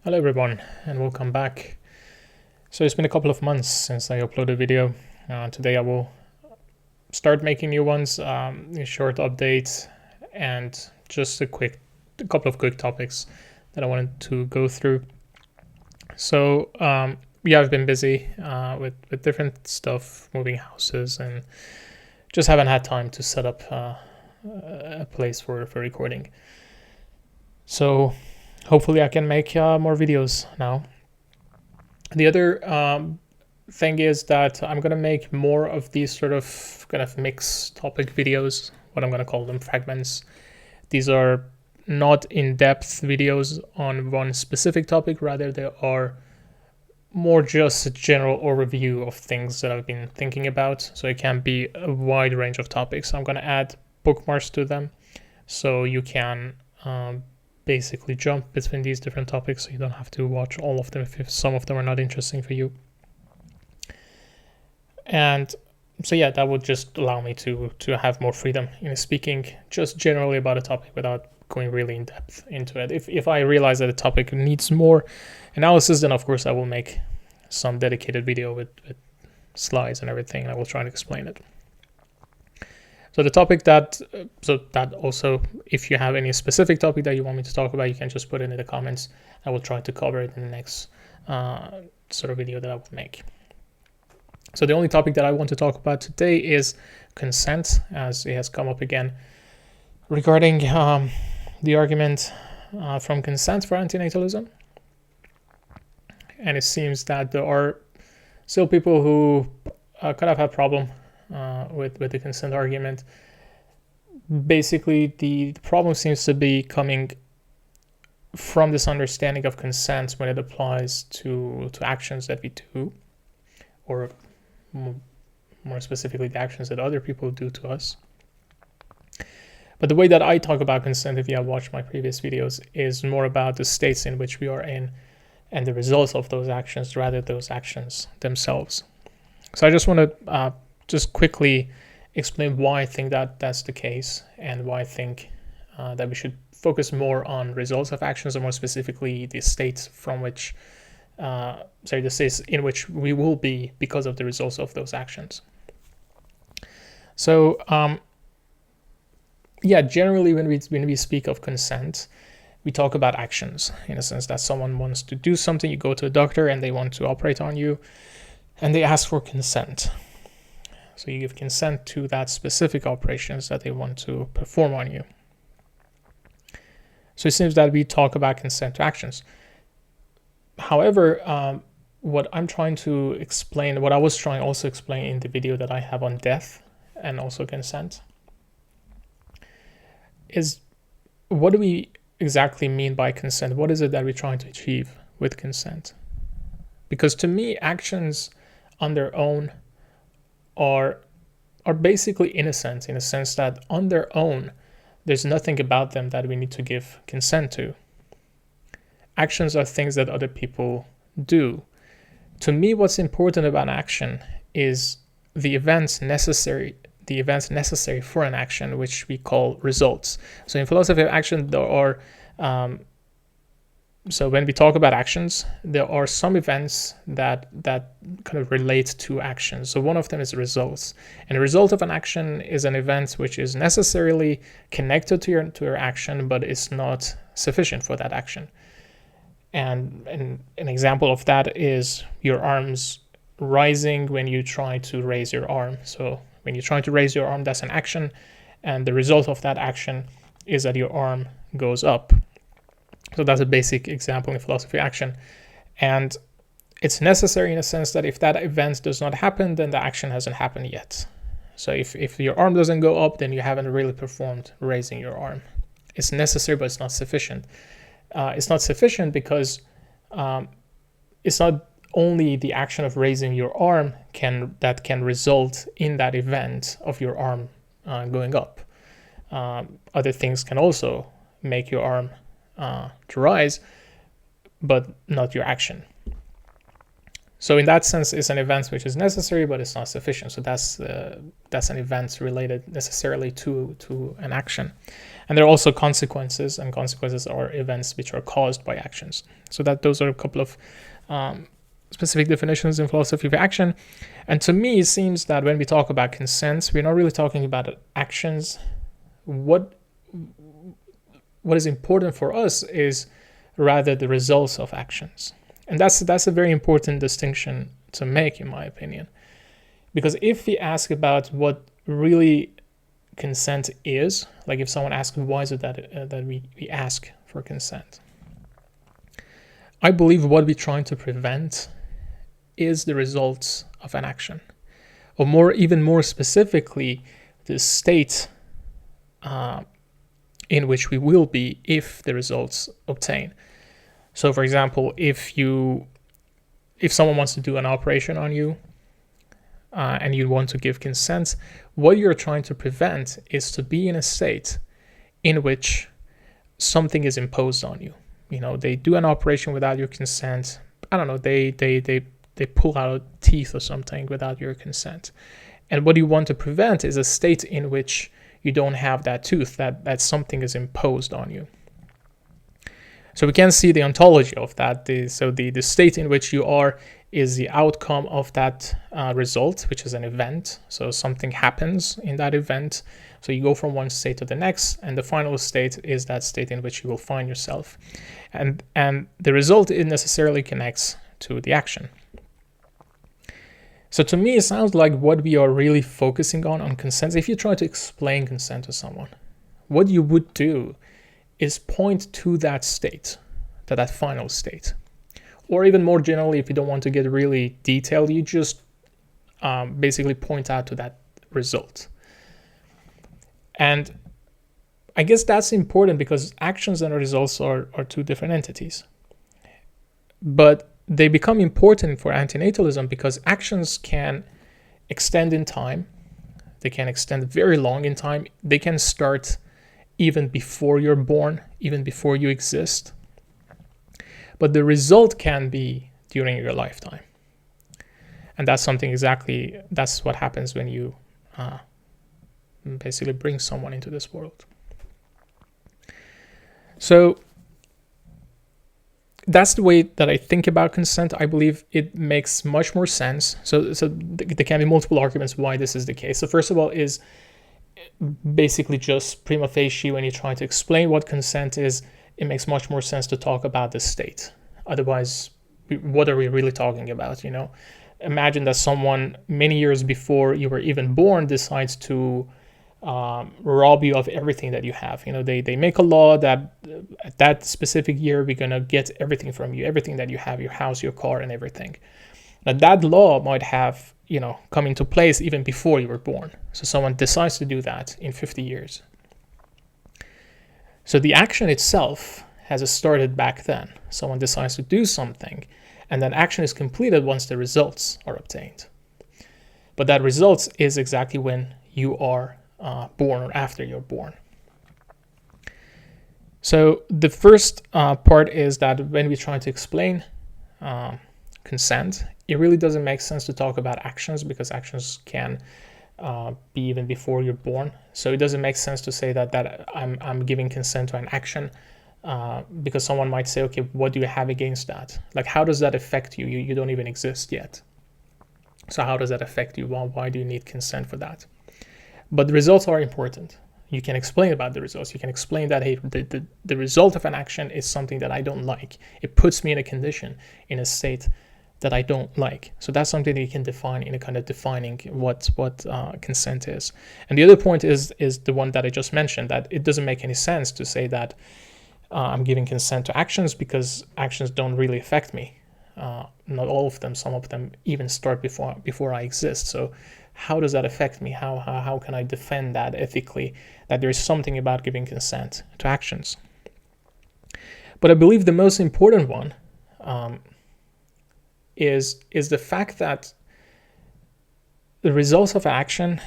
Hello everyone and welcome back. So it's been a couple of months since I uploaded a video. Today I will start making new ones, a short update and just a couple of quick topics that I wanted to go through. So yeah, I've been busy with different stuff, moving houses, and just haven't had time to set up a place for recording. So hopefully I can make more videos now. The other thing is that I'm going to make more of these sort of kind of mixed topic videos, what I'm going to call them fragments. These are not in-depth videos on one specific topic, rather they are more just a general overview of things that I've been thinking about. So it can be a wide range of topics. I'm going to add bookmarks to them so you can basically jump between these different topics, so you don't have to watch all of them if some of them are not interesting for you. And so yeah, that would just allow me to have more freedom in speaking just generally about a topic without going really in depth into it. If I realize that a topic needs more analysis, then of course I will make some dedicated video with slides and everything, and I will try to explain it. So the topic that also, if you have any specific topic that you want me to talk about, you can just put it in the comments. I will try to cover it in the next sort of video that I will make. So the only topic that I want to talk about today is consent, as it has come up again regarding the argument from consent for antinatalism. And it seems that there are still people who kind of have a problem with the consent argument. Basically, the problem seems to be coming from this understanding of consent when it applies to actions that we do, or more specifically, the actions that other people do to us. But the way that I talk about consent, if you have watched my previous videos, is more about the states in which we are in and the results of those actions, rather those actions themselves. So I just want to just quickly explain why I think that that's the case, and why I think that we should focus more on results of actions, or more specifically the states from which the states in which we will be because of the results of those actions. So yeah, generally when we speak of consent, we talk about actions, in a sense that someone wants to do something. You go to a doctor and they want to operate on you, and they ask for consent. So you give consent to that specific operations that they want to perform on you. So it seems that we talk about consent to actions. However, what I'm trying to explain, what I was trying also explain in the video that I have on death and also consent, is what do we exactly mean by consent? What is it that we're trying to achieve with consent? Because to me, actions on their own are basically innocent, in a sense that on their own, there's nothing about them that we need to give consent to. Actions are things that other people do. To me, what's important about action is the events necessary for an action, which we call results. So in philosophy of action, there are so when we talk about actions, there are some events that kind of relate to actions. So one of them is results, and the result of an action is an event which is necessarily connected to your action, but is not sufficient for that action. And an example of that is your arms rising when you try to raise your arm. So when you try to raise your arm, that's an action, and the result of that action is that your arm goes up. So that's a basic example in philosophy of action. And it's necessary in a sense that if that event does not happen, then the action hasn't happened yet. So if your arm doesn't go up, then you haven't really performed raising your arm. It's necessary, but it's not sufficient. It's not sufficient because it's not only the action of raising your arm that can result in that event of your arm going up. Other things can also make your arm to rise, but not your action. So in that sense, it's an event which is necessary, but it's not sufficient. So that's an event related necessarily to an action. And there are also consequences, and consequences are events which are caused by actions. So that those are a couple of specific definitions in philosophy of action. And to me, it seems that when we talk about consent, we're not really talking about actions. What is important for us is rather the results of actions. And that's a very important distinction to make, in my opinion. Because if we ask about what really consent is, like if someone asks why is it that we ask for consent, I believe what we're trying to prevent is the results of an action, or even more specifically, the state in which we will be if the results obtain. So, for example, if someone wants to do an operation on you and you want to give consent, what you're trying to prevent is to be in a state in which something is imposed on you. You know, they do an operation without your consent. I don't know, they pull out teeth or something without your consent. And what you want to prevent is a state in which you don't have that tooth, that something is imposed on you. So we can see the ontology of that. The state in which you are is the outcome of that result, which is an event. So something happens in that event. So you go from one state to the next, and the final state is that state in which you will find yourself. And the result, it necessarily connects to the action. So to me, it sounds like what we are really focusing on consent. If you try to explain consent to someone, what you would do is point to that state, to that final state. Or even more generally, if you don't want to get really detailed, you just basically point out to that result. And I guess that's important because actions and results are two different entities. But they become important for antinatalism because actions can extend in time. They can extend very long in time. They can start even before you're born, even before you exist. But the result can be during your lifetime. And that's that's what happens when you basically bring someone into this world. So that's the way that I think about consent. I believe it makes much more sense. So there can be multiple arguments why this is the case. So first of all is basically just prima facie, when you try to explain what consent is, it makes much more sense to talk about the state. Otherwise, what are we really talking about? You know, imagine that someone many years before you were even born decides to rob you of everything that you have. You know, they make a law that at that specific year we're gonna get everything from you, everything that you have, your house, your car, and everything. Now that law might have, you know, come into place even before you were born. So someone decides to do that in 50 years. So the action itself has started back then. Someone decides to do something, and that action is completed once the results are obtained. But that results is exactly when you are born or after you're born. So the first part is that when we try to explain consent, it really doesn't make sense to talk about actions because actions can be even before you're born. So it doesn't make sense to say that I'm giving consent to an action because someone might say, okay, what do you have against that? Like, how does that affect you? You don't even exist yet. So how does that affect you? Why do you need consent for that? But the results are important. You can explain about the results. You can explain that, hey, the result of an action is something that I don't like. It puts me in a condition, in a state that I don't like. So that's something that you can define in a kind of defining what consent is. And the other point is the one that I just mentioned, that it doesn't make any sense to say that I'm giving consent to actions because actions don't really affect me. Not all of them. Some of them even start before I exist. So how does that affect me? How can I defend that ethically, that there is something about giving consent to actions? But I believe the most important one is the fact that the results of action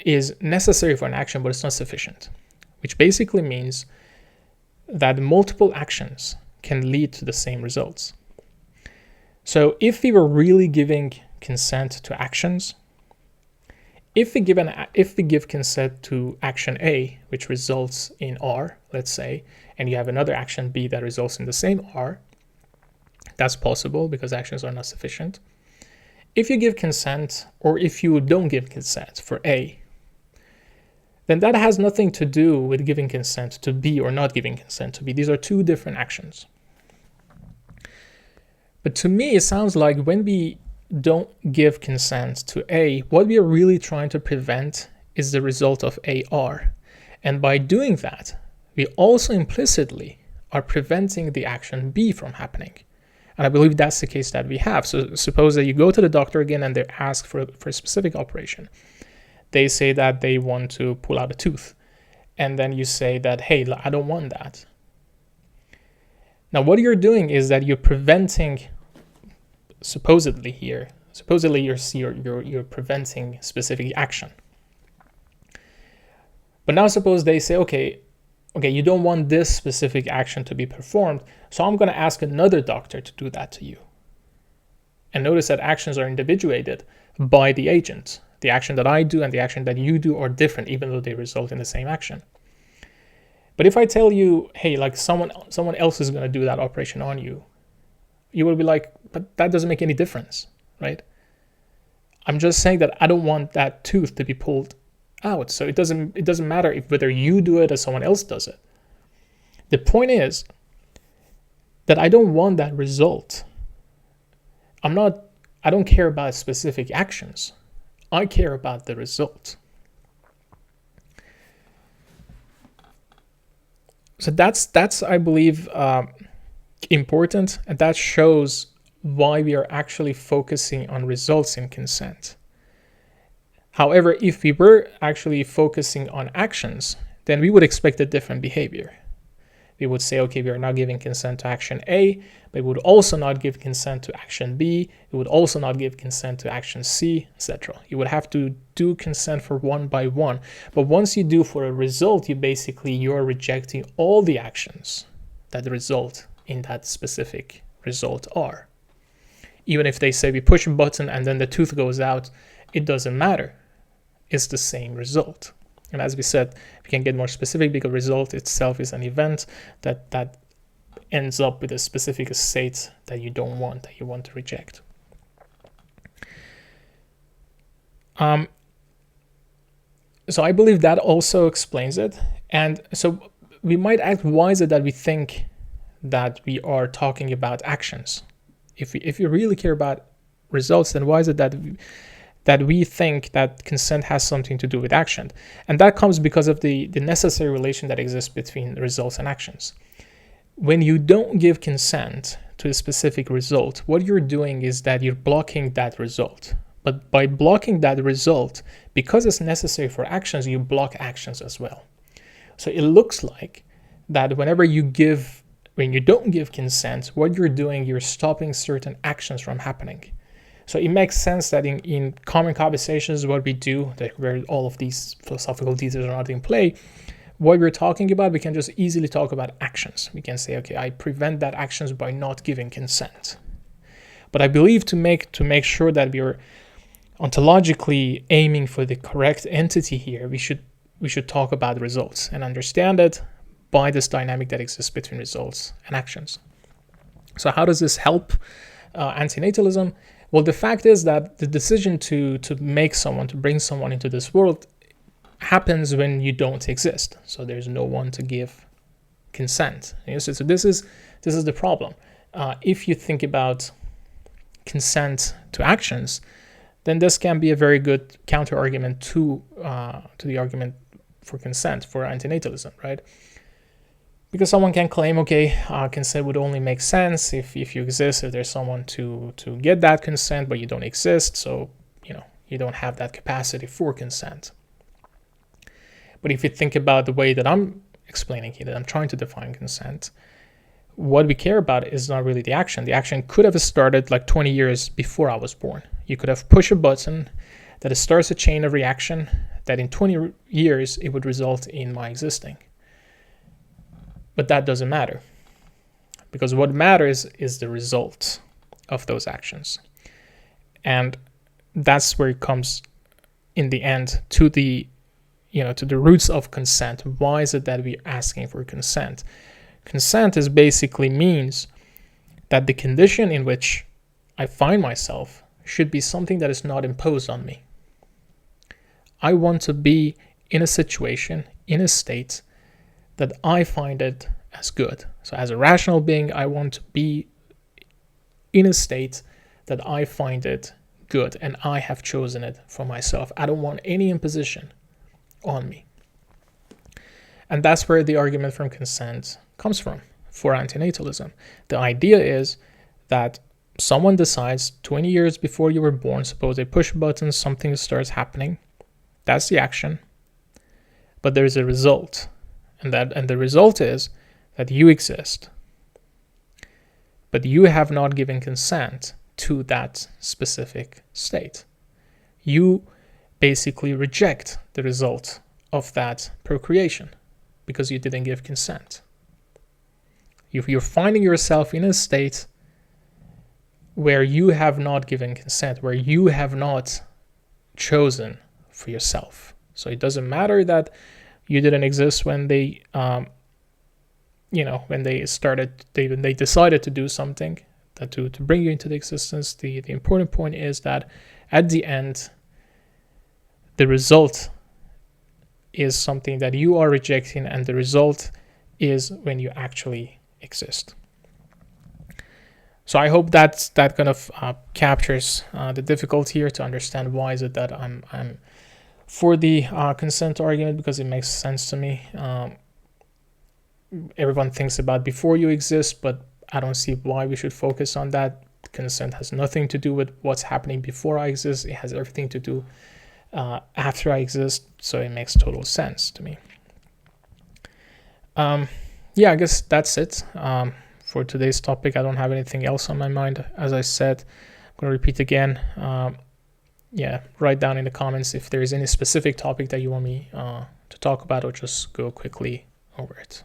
is necessary for an action, but it's not sufficient, which basically means that multiple actions can lead to the same results. So if we were really giving consent to actions, if we give consent to action A, which results in R, let's say, and you have another action B that results in the same R, that's possible because actions are not sufficient. If you give consent, or if you don't give consent for A, then that has nothing to do with giving consent to B or not giving consent to B. These are two different actions. But to me, it sounds like when we don't give consent to A, what we are really trying to prevent is the result of AR. And by doing that, we also implicitly are preventing the action B from happening. And I believe that's the case that we have. So suppose that you go to the doctor again and they ask for a specific operation. They say that they want to pull out a tooth. And then you say that, hey, I don't want that. Now, what you're doing is that you're preventing, supposedly you're preventing specific action. But now suppose they say, okay, you don't want this specific action to be performed, so I'm going to ask another doctor to do that to you. And notice that actions are individuated by the agent. The action that I do and the action that you do are different, even though they result in the same action. But if I tell you, hey, like someone else is going to do that operation on you, you will be like, but that doesn't make any difference, right? I'm just saying that I don't want that tooth to be pulled out. So it doesn't matter if whether you do it or someone else does it. The point is that I don't want that result. I don't care about specific actions. I care about the result. So that's I believe important, and that shows why we are actually focusing on results in consent. However, if we were actually focusing on actions, then we would expect a different behavior. We would say, okay, we are not giving consent to action A, but we would also not give consent to action B. We would also not give consent to action C, etc. You would have to do consent for one by one. But once you do for a result, you're rejecting all the actions that result in that specific result are. Even if they say we push a button and then the tooth goes out, it doesn't matter. It's the same result. And as we said, we can get more specific because result itself is an event that ends up with a specific state that you don't want, that you want to reject. So I believe that also explains it. And so we might ask, why is it that we think that we are talking about actions? If you really care about results, then why is it that we think that consent has something to do with action? And that comes because of the necessary relation that exists between results and actions. When you don't give consent to a specific result, what you're doing is that you're blocking that result. But by blocking that result, because it's necessary for actions, you block actions as well. So it looks like that when you don't give consent, what you're doing, you're stopping certain actions from happening. So it makes sense that in common conversations, what we do, where all of these philosophical details are not in play, what we're talking about, we can just easily talk about actions. We can say, okay, I prevent that actions by not giving consent. But I believe to make sure that we're ontologically aiming for the correct entity here, we should talk about results and understand it by this dynamic that exists between results and actions. So how does this help antinatalism? Well, the fact is that the decision to bring someone into this world happens when you don't exist. So there's no one to give consent. So this is the problem. If you think about consent to actions, then this can be a very good counter argument to the argument for consent, for antinatalism, right? Because someone can claim, okay, consent would only make sense if you exist, if there's someone to get that consent, but you don't exist, so you don't have that capacity for consent. But if you think about the way that I'm explaining here, that I'm trying to define consent, what we care about is not really the action. The action could have started like 20 years before I was born. You could have pushed a button that starts a chain of reaction that in 20 years it would result in my existing. But that doesn't matter, because what matters is the result of those actions. And that's where it comes in the end to the roots of consent. Why is it that we're asking for consent? Consent is basically means that the condition in which I find myself should be something that is not imposed on me. I want to be in a situation, in a state that I find it as good. So as a rational being, I want to be in a state that I find it good and I have chosen it for myself. I don't want any imposition on me. And that's where the argument from consent comes from for antinatalism. The idea is that someone decides 20 years before you were born, suppose they push a button, something starts happening. That's the action. But there's a result. And the result is that you exist. But you have not given consent to that specific state. You basically reject the result of that procreation because you didn't give consent. You're finding yourself in a state where you have not given consent, where you have not chosen for yourself. So it doesn't matter that you didn't exist when they, when they decided to do something that to bring you into the existence. The important point is that at the end, the result is something that you are rejecting, and the result is when you actually exist. So I hope that kind of captures the difficulty here to understand why is it that I'm for the consent argument, because it makes sense to me. Everyone thinks about before you exist, but I don't see why we should focus on that. Consent has nothing to do with what's happening before I exist. It has everything to do after I exist, so it makes total sense to me. I guess that's it for today's topic. I don't have anything else on my mind. As I said, I'm going to repeat again. Write down in the comments if there is any specific topic that you want me to talk about, or just go quickly over it.